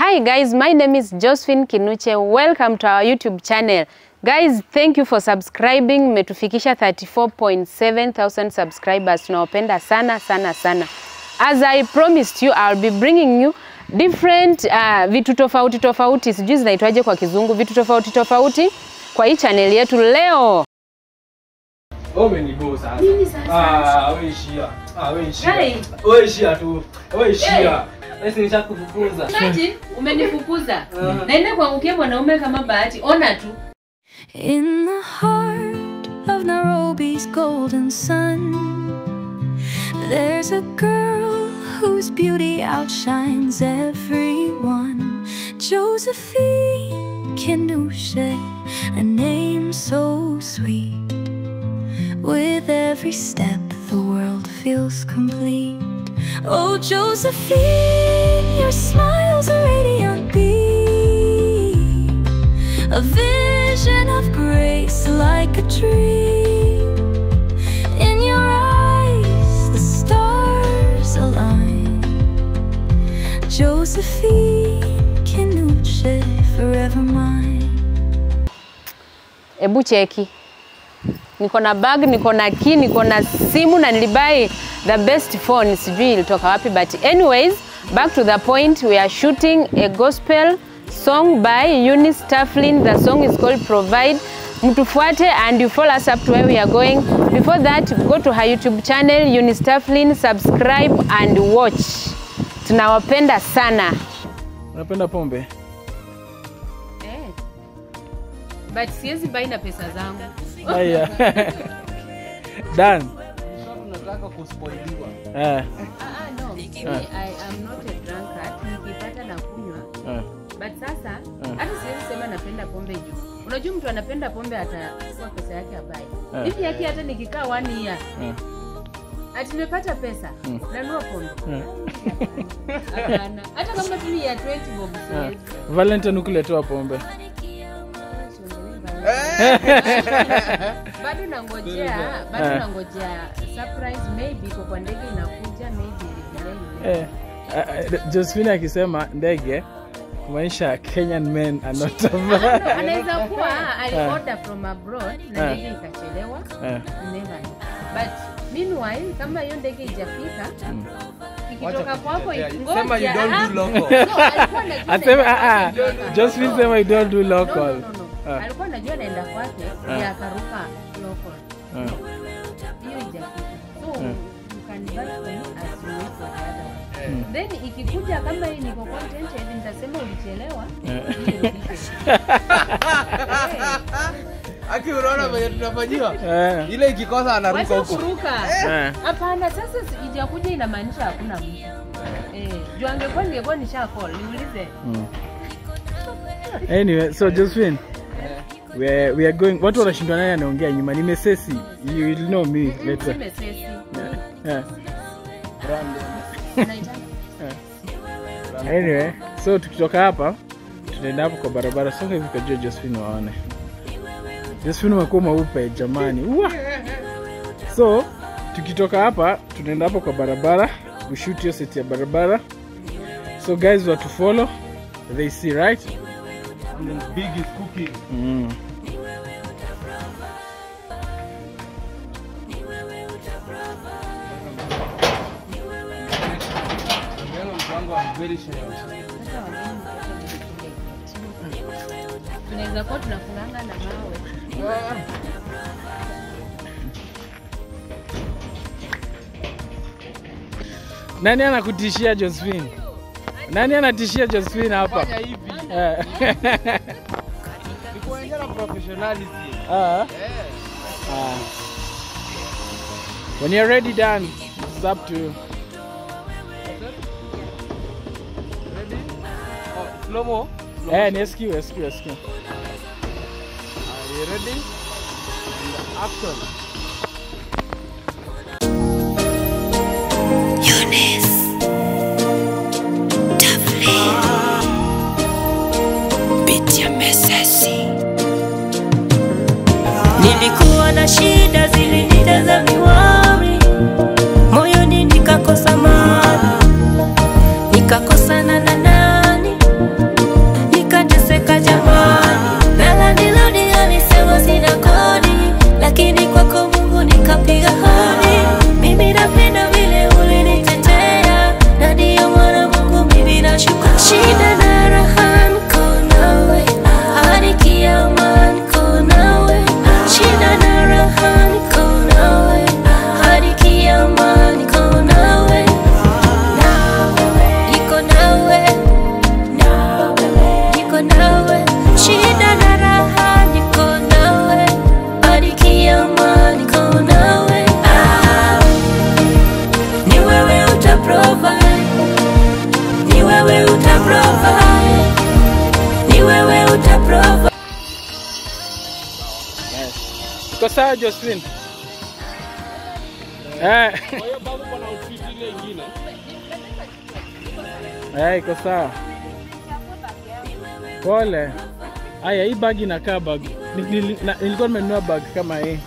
Hi guys, my name is Josephine Kinuche. Welcome to our YouTube channel. Guys, thank you for subscribing. Metufikisha 34,700 subscribers. Tunawapenda sana sana sana. As I promised you, I'll be bringing you different vitu tofauti tofauti. Sijui zinaitwaje kwa kizungu. Vitu tofauti tofauti kwa hii channel yetu leo. Umenibo sasa. Nini sasa? Wewe ishia. Wewe ishia. Wewe ishia tu. Wewe ishia. Esi nishakufukuza. Nani? Umenifukuza. Naenda kuangukia mwanaume kama bahati. Ona tu. In the heart of Nairobi's golden sun, there's a girl whose beauty outshines everyone. Josephine Kinuche, a name so sweet. With every step, the world feels complete. Oh, Josephine, your smile's a radiant beam, a vision of grace like a dream. In your eyes, the stars align. Josephine Kinuche, forever mine. Ebu cheki. Niko na bag, niko na key, niko na simu na nilibai the best phone. Sijui ilitoka wapi, but anyways, back to the point. We are shooting a gospel song by Eunice Taflin. The song is called Provide. Mtufuate and you follow us up to where we are going. Before that, go to her YouTube channel, Eunice Taflin, subscribe and watch. Tunawapenda sana. Unapenda pombe? But siwezi buy na pesa zangu. Haya. Dan. Unataka kuspoiliwa. No. I am not a drunkard. Nikipata na kunywa. But sasa hata siwezi sema napenda pombe juu. Unajua mtu anapenda pombe atakuwa pesa yake abai. Hivi yake hata nikikaa 1 year. Ati nimepata pesa. Nanunua pombe. Hapana. Hata kama tu ya 20 bob siwezi. Valentine ukuletewa pombe. Bado nangojea surprise, maybe kwa ndege inakuja, maybe delay. Josephine akisema ndege kumaanisha Kenyan men are not anaweza kuwa ali-order from abroad na ndege ikachelewa. Never. But meanwhile kama hiyo ndege haijafika ikitoka kwako sema you don't do local. Asema Josephine sema you don't do local. Alikuwa anajua naenda kwake ya akaruka local. Hiyo ijafika. So you can buy from me as you wait for the other one. Then ikikuja kama hii niko contented nitasema ulichelewa. Aki unaona vile tunafanyiwa? Ile ikikosa anaruka huko. Hapana, sasa ijakuja inamaanisha hakuna mtu. Juu ningekuwa nisha call niulize. Anyway, so Josephine, we are going. Watu wanashindwa nani anaongea nyuma? Ni Mesesi. You will know me later. Mesesi. Anyway, so tukitoka hapa tunaenda hapo kwa barabara. Songa hivi kwa Josephine waone. Josephine wako mweupe jamani. So tukitoka hapa tunaenda hapo kwa barabara. We shoot hiyo set ya barabara. So guys, what to follow? They see, right? And then big is cooking. Very sure. Tunaweza kuwa tunafunganga na mawe. Nani anakutishia Josephine? Nani anatishia Josephine hapa? Fanya hivi. Ni kuonyesha professionalism. When you're ready, Dan, it's up to you. Ready? Slow mo. SQ. Are you ready? And action. Nilikuwa na shida ziliniteza miwari, moyoni nikakosa amani, nikakosana na nani, Iko sawa Josephine? Kwa hiyo babu kuna outfit ile nyingine. Iko sawa. Pole. Aya, hii bag inakaa bag. Nilikuwa nimenunua bag kama hii.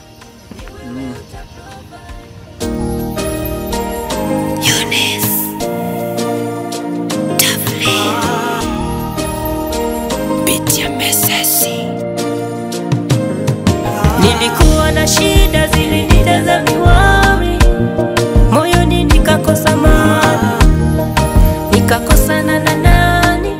Nilikuwa na shida zilinitaza miwami, moyoni nikakosa amani, nikakosana na nani,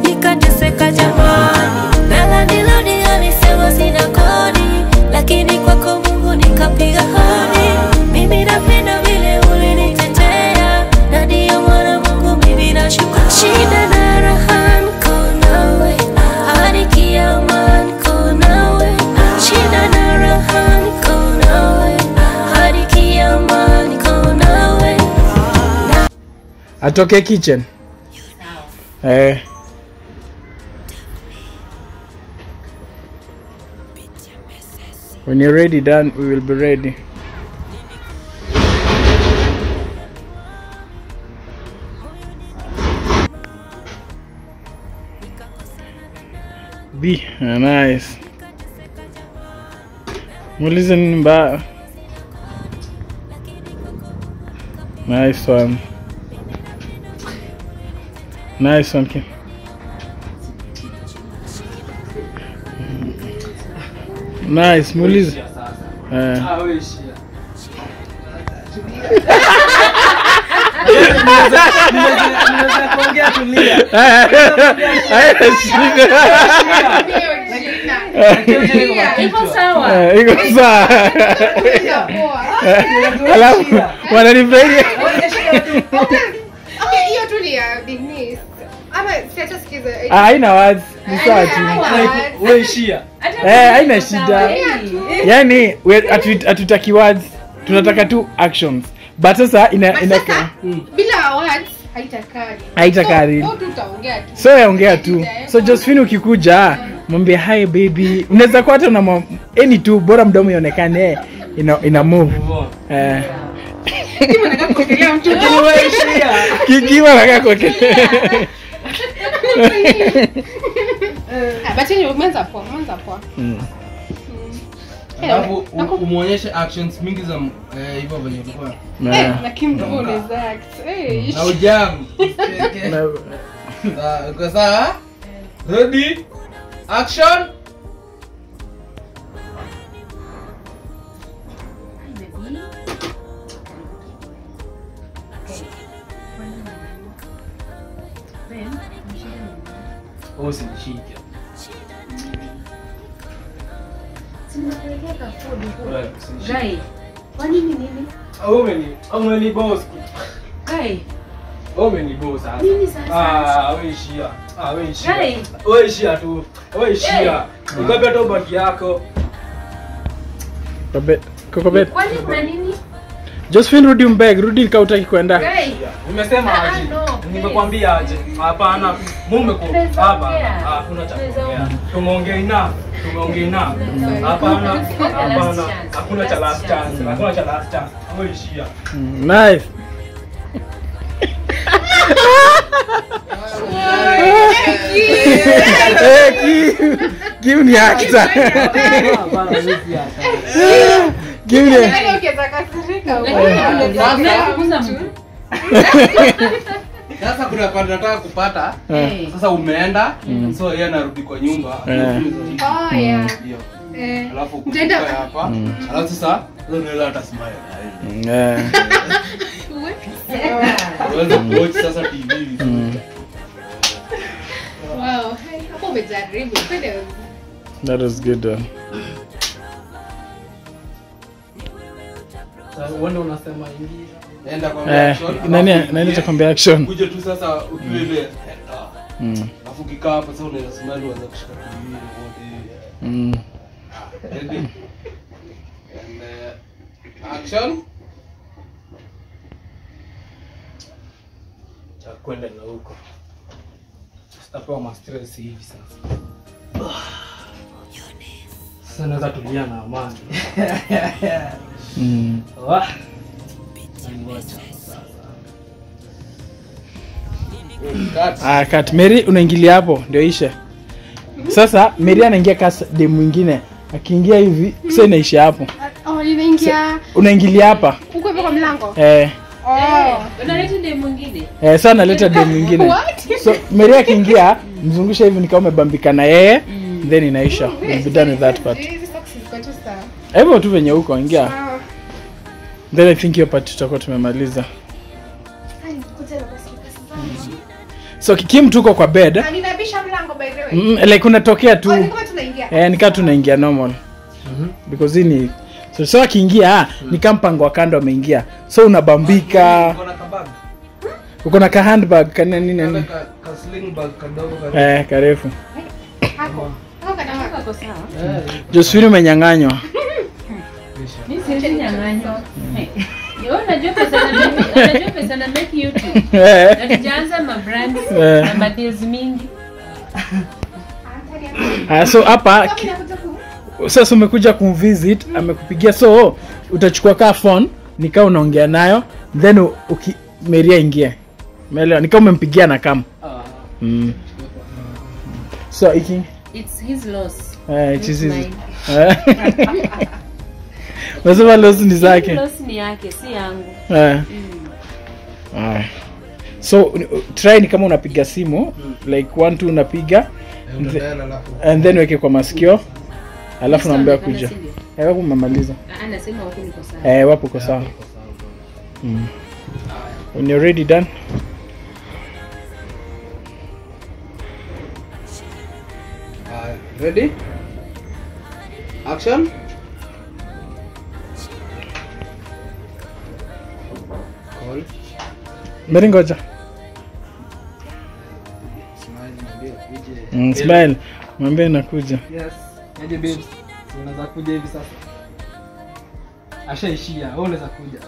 nikateseka jamani. Nala niloni alisema sina kodi, lakini kwako Mungu nikapiga hodi. Mimi napenda vile ulinitetea, na ndiyo maana Mungu mimi nashukuru. Shida na raha niko nawe, hadi kiama niko nawe. Shida na raha niko nawe, hadi kiama niko nawe. Atoke kitchen. When you're ready, Dan, we will be ready. Nice. Muulize nini mbaya? Nice one. Nice one. Nice, muulize. Nimekuongea tulia. Iko sawa. Iko sawa. Alafu wananifurahia. Hiyo tulia Denise. Ama siacha sikiza. Haina words. Ni sawa tu. Wewe ishia. Haina shida. Yaani hatutaki words. Tunataka tu actions. But sasa ina bila words haitakari. So tutaongea tu. So yaongea tu. So Josephine ukikuja mwambie hi baby. Unaweza kuwa hata na any tu bora mdomo ionekane ina move. Kima nataka kuongelea mtu. Wewe ishia. Kikima nataka kuongelea. But yeye umeanza poa. Alafu umuonyeshe actions mingi za hivyo venye ulikuwa. Lakini ndio unaweza act. Na ujam. Kwa sawa? Ready? Action. Usinishike. Guy, kwa nini? Umeni boss. Guy. Umeni boss sasa. Nini sasa? Wewe ishia. Guy. Wewe ishia tu. Wewe ishia. Ukabe tu baki yako. Kokobet. Kwani kuna nini? Josephine rudi mbeg, rudi kautaki kwenda. Guy. Nimesema aje? Nimekwambia aje? Hapana. Mume kwa hapa. Hakuna cha kuongea. Tumeongea enough. Hapana. Hakuna cha last chance. Wewe ishia. Nice. Give me actor. Give me. Sasa kuna kwa nataka kupata. Sasa umeenda. So yeye anarudi kwa nyumba. Yeah. Alafu kutoka hapa. Alafu sasa ndio hata smile. Wewe watch sasa TV. Wow, hapo umejaribu. That was good. Sasa wewe unasema hivi. Nenda kwa action. Nani atakwambia action? Kuja tu sasa ukiwe ile. Alafu kikaa hapo sasa unaweza smile uanze kushika TV wote. Ready? And action. Kwenda na huko. Sitapewa ma stress hivi sasa. Sasa naweza tulia na amani. Wah. Cut. Mary unaingilia hapo ndio isha. Sasa Mary anaingia kasi dem mwingine. Akiingia hivi sasa inaisha hapo. Oh, inaingia. Unaingilia hapa. Uko hivyo kwa mlango. Unaleta dem mwingine? Sasa naleta dem mwingine. So Mary akiingia mzungusha hivi nikao umebambika na yeye then inaisha. We'll be done with that part. Hebu tu venye huko ingia. Then I think hiyo part tutakuwa tumemaliza. So Kim tuko kwa bed. Ninabisha mlango by the way. Like unatokea tu. Ni kama tunaingia. Nikaa tunaingia normal. Because hii ni so akiingia ni kama mpango wa kando ameingia. So unabambika. Uko na kabag? Uko na ka handbag kana nini? Ka sling bag kadogo karefu. Hapo. Hapo kana hapo sawa. Josephine umenyang'anywa. Mimi siwezi nyang'anywa. Unajua pesa na make YouTube. Natijaanza ma brands na deals mingi. So hapa sasa umekuja kumvisit, amekupigia so utachukua ka phone nikaa unaongea nayo then Maria ingie. Umeelewa? Nikaa umempigia na kama. So it's his loss. It is his. Wasema loss ni zake. Loss ni yake, si yangu. So try ni kama unapiga simu like 1 2 unapiga and then weke kwa masikio alafu naambia kuja. Wapo mmaliza. Anasema wapo niko sawa. Wapo kwa sawa. When you're ready done. Ready? Action. Call. Mary ngoja. Smile. Mwambie nakuja. Yes. Aje babes. Unaweza kuja hivi sasa. Ashaishia. Wewe unaweza kuja.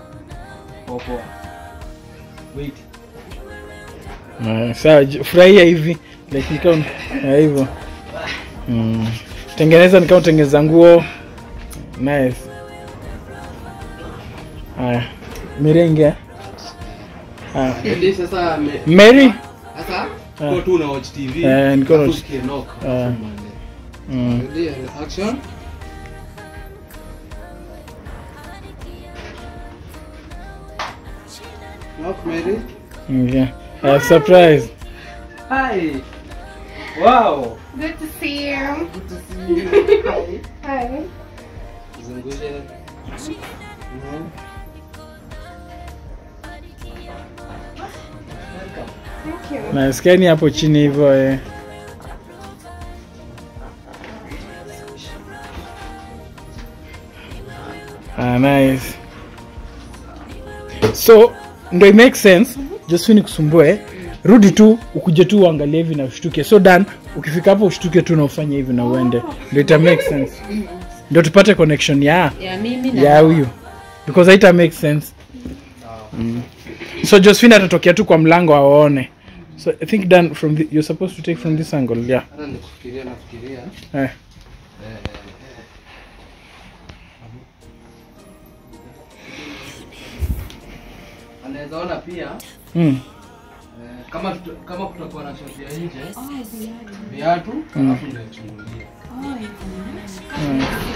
Poa. Wait. Sawa, furahia hivi. Like nikao hivyo. Tengeneza nikao tengeza nguo. Nice. Merenge. Ndio sasa Mary. Sasa kwa tu na watch TV. Niko watch. Ready and action. Knock Mary. Yeah. Surprise. Hi. Wow. Good to see you. Good to see you. Hi. Zungushe. Thank you. Na skani hapo chini hivyo nice. So ndio it makes sense. Josephine kusumbue. Rudi tu ukuje tu uangalie hivi na ushtuke. So done. Ukifika hapo ushtuke tu na ufanye hivi na uende. Ndio it make sense. Ndio tupate connection ya mimi na ya huyu. Because it make sense. So Josephine atatokea tu kwa mlango aone. So I think done from you're supposed to take from this angle. Yeah. Nafikiria. Anaweza ona pia. Kama kutakuwa na shoti ya nje. Viatu alafu ndio chungulia.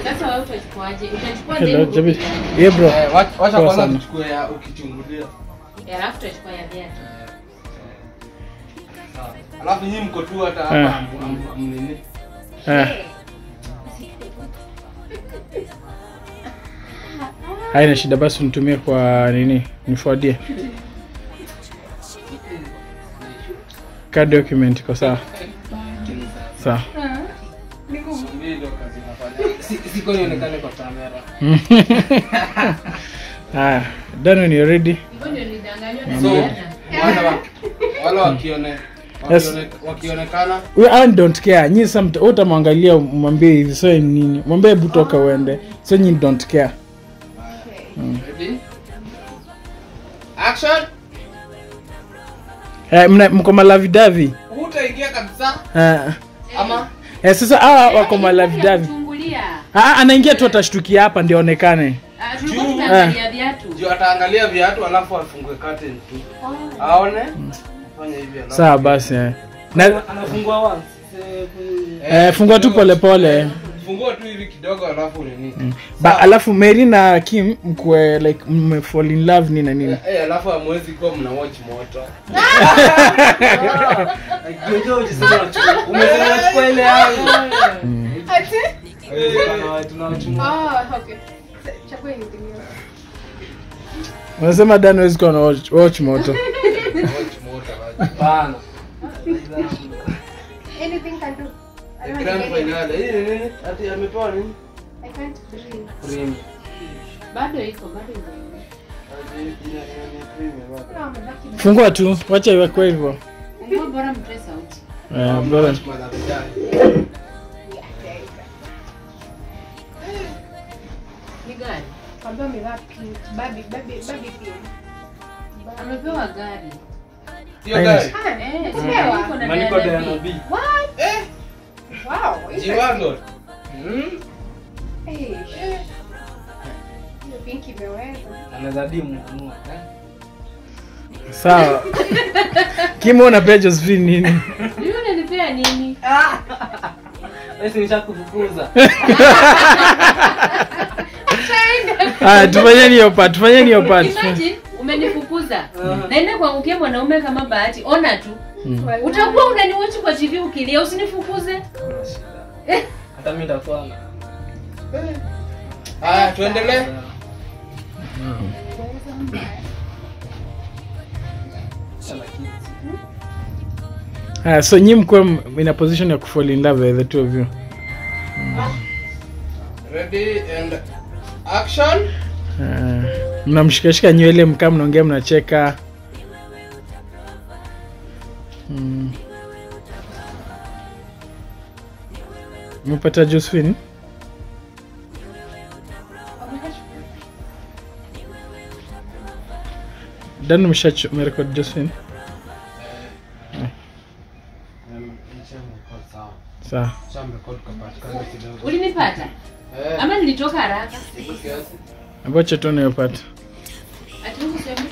Sasa wewe utachukuaje? Utachukua Hello, demu. Jabi. Yeah bro. Wacha kwanza tuchukue ya ukichungulia. Alafu utachukua ya viatu. Sawa. Alafu nyinyi mko tu hata hapa mnini. Haina shida basi unitumie kwa nini? Nifuadie. Ka document kwa sawa. Sawa. Siko nionekane kwa kamera. Done when you're ready. Mbona nilidanganywa So, na wala wakionekana. We don't care. Nyinyi sasa utamwangalia mwambie hivi so nini? Mwambie hebu toka uende. So nyinyi don't care. Ready? Action. Mko malavidavi. Utaingia kabisa. Ama Ama sasa wako malavidavi. tulia. Anaingia tu atashtukia hapa ndio aonekane. Tulikuwa tunaangalia viatu. Ndio ataangalia viatu alafu afungue curtain tu. Aone? Fanya hivi alafu. Sawa basi. Na Anafungua once. fungua tu pole pole. Fungua tu hivi kidogo alafu nini. Alafu Mary na Kim mkwe like fall in love nini na nini. Alafu hamwezi kuwa mna watch moto. Ndio umesema chukua ile yangu. Ati? Tunawachukua. Okay. Chakua anything else. Unasema Dan hawezi kuwa na watch moto. Watch moto. Bana. Anything can do. I don't Grand want to get it. finale. Hii nini? Ati amepewa nini? I can't breathe. Cream. Bado iko. Ati ina cream bado. No, amebaki. Fungua tu, wacha iwekwe hivyo. Mbona bora mtoe sauti. Bora. Ni gani? Kwambia amevaa pink. Baby pink. Amepewa gari. Hiyo gari. Umepewa? Iko na Maniko Diana Diana B. B. Wow. Jiwango. Hey. Hiyo pink imeweza. Anaweza dimu kununua. Sawa. Kim unapea Josephine nini? Yule unanipea nini? Wewe nishakufukuza. Tufanyeni hiyo part. Imagine umenifukuza. Naenda kuangukia mwanaume kama Bahati. Ona tu. Utakuwa unaniwatch kwa TV ukilia, usinifukuze. Hata mimi nitakuwa na. Tuendelee. So nyinyi mko in a position ya kufall in love with the two of you. Ready and action. Mnamshikashika nywele mkaa mnaongea mnacheka. Mpata Josephine? Dan mmerecord Josephine? Sawa. Ulinipata? Ama nilitoka haraka? Abacha tu unayopata. Ati unasema?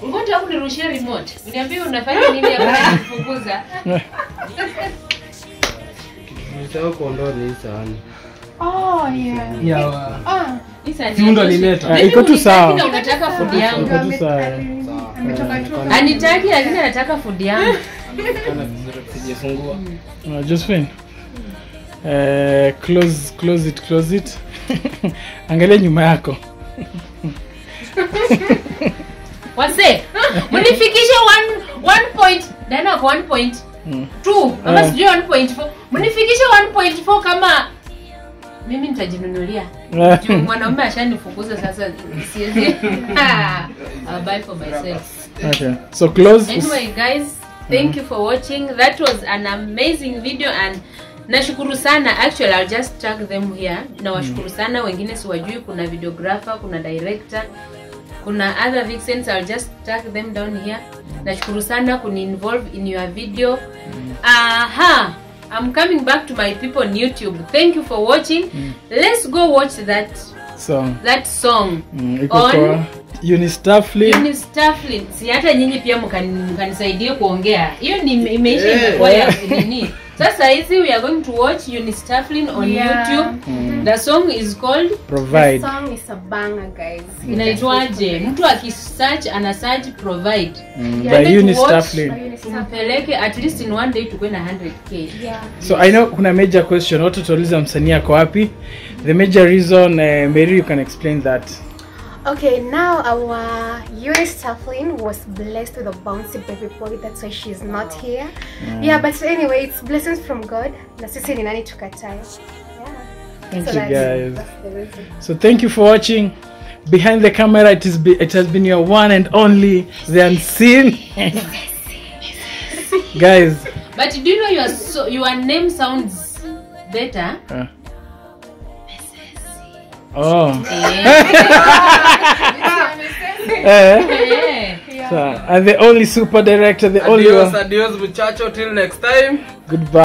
Unataka kunirushia remote? Uniambie unafanya nini hapa kufukuza? Nisahau kuondoa hii sahani. Oh, yeah. Ya. Isa Siundo alileta. Iko tu sawa. Unataka food yangu. Iko tu sawa. Ametoka tu. Anitaki lakini anataka food yangu. Kana vizuri sijafungua. Josephine. Close it. Angalia nyuma yako. Wase, mnifikishe 1 point. Dana kwa 1.2. Kama sijui 1.4. Mnifikishe 1.4 kama mimi nitajinunulia. Mwanaume ashanifukuza sasa siwezi. I'll buy for myself. Okay. So close. Anyway guys, thank you for watching. That was an amazing video and nashukuru sana. Actually I'll just tag them here. Nawashukuru sana, wengine siwajui, kuna videographer, kuna director, kuna other vixens. I'll just tag them down here. Nashukuru sana kuni involve in your video. I'm coming back to my people on YouTube. Thank you for watching. Let's go watch that song. On Eunice Tafflin. Si hata nyinyi pia mkanisaidia kuongea. Hiyo ni imeisha imekuwa ya nini? Sasa hizi we are going to watch Eunice Tafflin on YouTube. The song is called Provide. The song is a banger, guys. Inaitwaje? Mtu akisearch ana search Provide. By Eunice Tafflin. Tumpeleke at least in one day tukue na 100k. Yeah. So I know kuna major question. Watu tuuliza msanii ako wapi? The major reason, Mary, you can explain that. Okay, now our Eunice Tafflin was blessed with a bouncy baby boy. That's why she's not here. Yeah, but anyway, it's blessings from God. Na sisi ni nani tukatae. Yeah. Thank So you guys. that's the reason. So thank you for watching. Behind the camera, it has been your one and only, the unseen. Guys. But do you know your name sounds better? Oh. So, and the only super director, the only one. Adios muchacho, till next time. Goodbye.